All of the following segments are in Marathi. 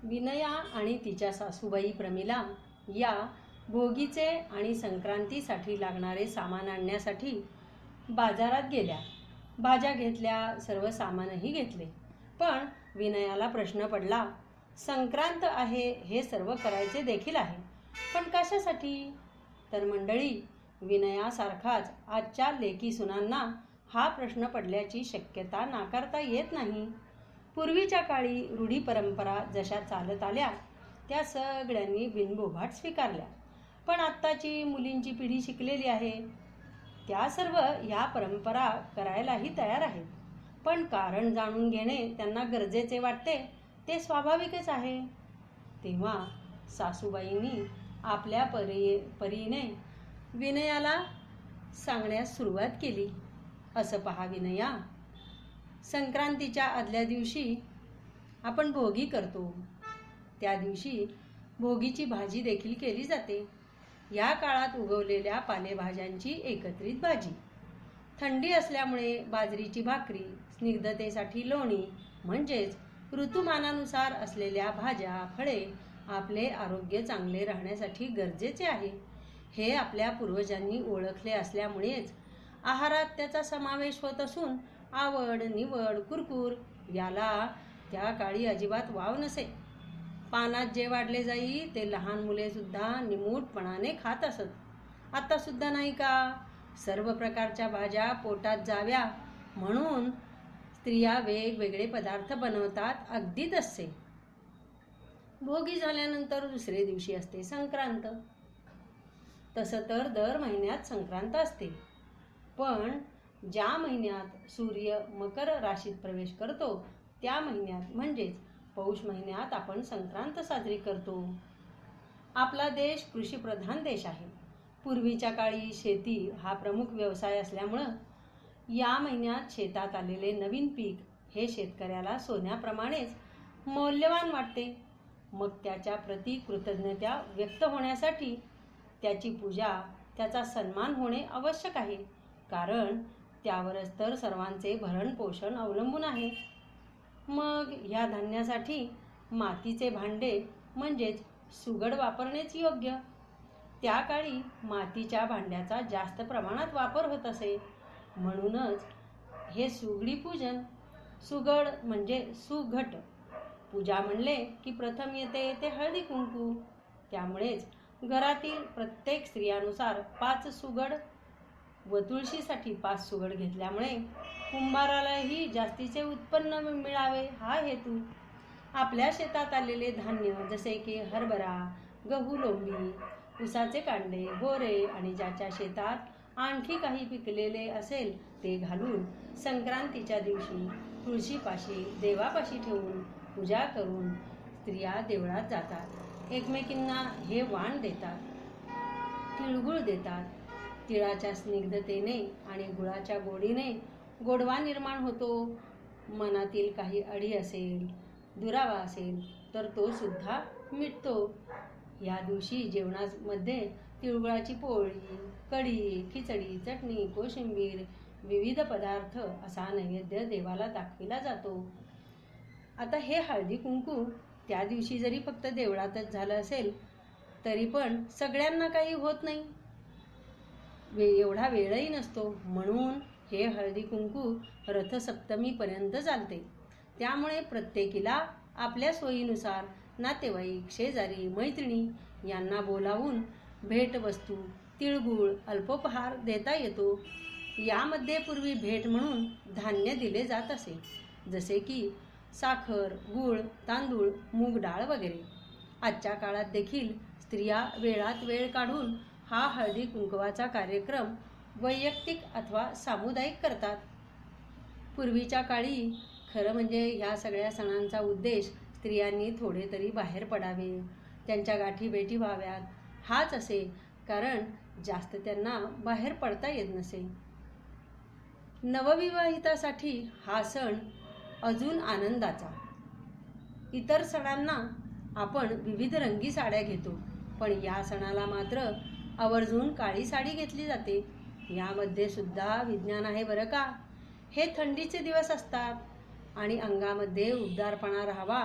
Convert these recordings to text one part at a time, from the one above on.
विनया आणि तिच्या सासूबाई प्रमिला या भोगीचे आणि संक्रांतीसाठी लागणारे सामान आणण्यासाठी बाजारात गेल्या. भाज्या घेतल्या, सर्व सामानही घेतले. पण विनयाला प्रश्न पडला, संक्रांत आहे, हे सर्व करायचे देखील आहे, पण कशासाठी? तर मंडळी, विनयासारखाच आजच्या लेकी सुनांना हा प्रश्न पडल्याची शक्यता नाकारता येत नाही. पूर्वीच्या काळी रूढी परंपरा जशा चालत आल्या त्या सगळ्यांनी बिनबोभाट स्वीकारल्या. पण आत्ताची मुलींची पिढी शिकलेली आहे. त्या सर्व ह्या परंपरा करायलाही तयार आहेत. पण कारण जाणून घेणे त्यांना गरजेचे वाटते, ते स्वाभाविकच आहे. तेव्हा सासूबाईंनी आपल्या परीने विनयाला सांगण्यास सुरुवात केली. असं पहा विनया, संक्रांतीच्या आदल्या दिवशी आपण भोगी करतो. त्या दिवशी भोगीची भाजी देखील केली जाते. या काळात उगवलेल्या पालेभाज्यांची एकत्रित भाजी. थंडी असल्यामुळे बाजरीची भाकरी, स्निग्धतेसाठी लोणी, म्हणजेच ऋतुमानानुसार असलेल्या भाज्या, फळे आपले आरोग्य चांगले राहण्यासाठी गरजेचे आहे. हे आपल्या पूर्वजांनी ओळखले असल्यामुळेच आहारात त्याचा समावेश होत असून आवड, निवड, कुरकुर याला त्या काळी अजिबात वाव नसे. पानात जे वाढले जाई ते लहान मुले सुद्धा निमूटपणाने खात असत. आता सुद्धा नाही का? सर्व प्रकारच्या भाज्या पोटात जाव्या म्हणून स्त्रिया वेगवेगळे पदार्थ बनवतात, अगदी तसे. भोगी झाल्यानंतर दुसरे दिवशी असते संक्रांत. तसं तर दर महिन्यात संक्रांत असते, पण ज्या महिन्यात सूर्य मकर राशीत प्रवेश करतो त्या महिन्यात म्हणजेच पौष महिन्यात आपण संक्रांत साजरी करतो. आपला देश कृषीप्रधान देश आहे. पूर्वीच्या काळी शेती हा प्रमुख व्यवसाय असल्यामुळं या महिन्यात शेतात आलेले नवीन पीक हे शेतकऱ्याला सोन्याप्रमाणेच मौल्यवान वाटते. मग त्याच्या प्रति कृतज्ञता व्यक्त होण्यासाठी त्याची पूजा, त्याचा सन्मान होणे आवश्यक आहे, कारण त्यावरच तर सर्वांचे भरण पोषण अवलंबून आहे. मग ह्या धान्यासाठी मातीचे भांडे म्हणजेच सुगड वापरणेच योग्य. त्या काळी मातीच्या भांड्याचा जास्त प्रमाणात वापर होत असे, म्हणूनच हे सुगडी पूजन. सुगड म्हणजे सुघट. पूजा म्हणले की प्रथम येते हळदी कुंकू. त्यामुळेच घरातील प्रत्येक स्त्रियानुसार 5 सुगड व तुळशीसाठी 5 सुगड घेतल्यामुळे कुंभारालाही जास्तीचे उत्पन्न मिळावे हा हेतू. आपल्या शेतात आलेले धान्य जसे की हरभरा, गहू, लोंबी, ऊसाचे कांडे, बोरे आणि ज्याच्या शेतात आणखी काही पिकलेले असेल ते घालून संक्रांतीच्या दिवशी तुळशीपाशी, देवापाशी ठेवून पूजा करून स्त्रिया देवळात जातात. एकमेकींना हे वाण देतात, तिळगुळ देतात. तिळाच्या स्निग्धतेने आणि गुळाच्या गोडीने गोडवा निर्माण होतो. मनातील काही अडी असेल, दुरावा असेल तर तो सुद्धा मिटतो. या दिवशी जेवणामध्ये तिळगुळाची पोळी, कढी, खिचडी, चटणी, कोशिंबीर, विविध पदार्थ असा नैवेद्य देवाला दाखविला जातो. आता हे हळदी कुंकू त्या दिवशी जरी फक्त देवळातच झालं असेल तरी पण सगळ्यांना काही होत नाही, एवढा वेळही नसतो. म्हणून हे हळदी कुंकू रथसप्तमीपर्यंत चालते. त्यामुळे प्रत्येकीला आपल्या सोयीनुसार नातेवाईक, शेजारी, मैत्रिणी यांना बोलावून भेटवस्तू, तिळगुळ, अल्पोपहार देता येतो. यामध्ये पूर्वी भेट म्हणून धान्य दिले जात असे, जसे की साखर, गूळ, तांदूळ, मूग डाळ वगैरे. आजच्या काळात देखील स्त्रिया वेळात वेळ काढून हा हळदी कुंकवाचा कार्यक्रम वैयक्तिक अथवा सामुदायिक करतात. पूर्वीच्या काळी खरं म्हणजे ह्या सगळ्या सणांचा उद्देश स्त्रियांनी थोडे तरी बाहेर पडावे, त्यांच्या गाठीभेटी व्हाव्यात हाच असे, कारण जास्त त्यांना बाहेर पडता येत नसे. नवविवाहितासाठी हा सण अजून आनंदाचा. इतर सणांना आपण विविध रंगी साड्या घेतो, पण या सणाला मात्र आवर्जून काळी साडी घेतली जाते. यामध्ये सुद्धा विज्ञान आहे बरं का. हे थंडीचे दिवस असतात आणि अंगामध्ये उबदारपणा राहावा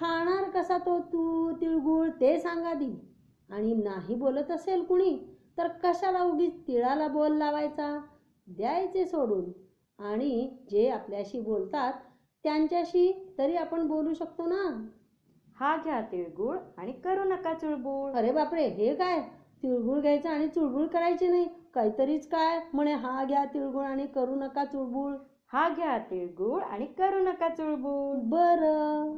खाणार कसा तो तू तिळगुळ ते सांग आधी. आणि नाही बोलत असेल कुणी तर कशाला उगीच तिळाला बोल लावायचा, द्यायचे सोडून. आणि जे आपल्याशी बोलतात त्यांच्याशी तरी आपण बोलू शकतो ना. हा घ्या तिळगुळ आणि करू नका चुळबुळ. अरे बापरे, हे काय? तिळगुळ घ्यायचं आणि चुळबुळ करायची नाही? काहीतरीच काय म्हणे हा घ्या तिळगुळ आणि करू नका चुळबुळ. हा घ्या तिळगुळ आणि करू नका चुळबुळ. बरं.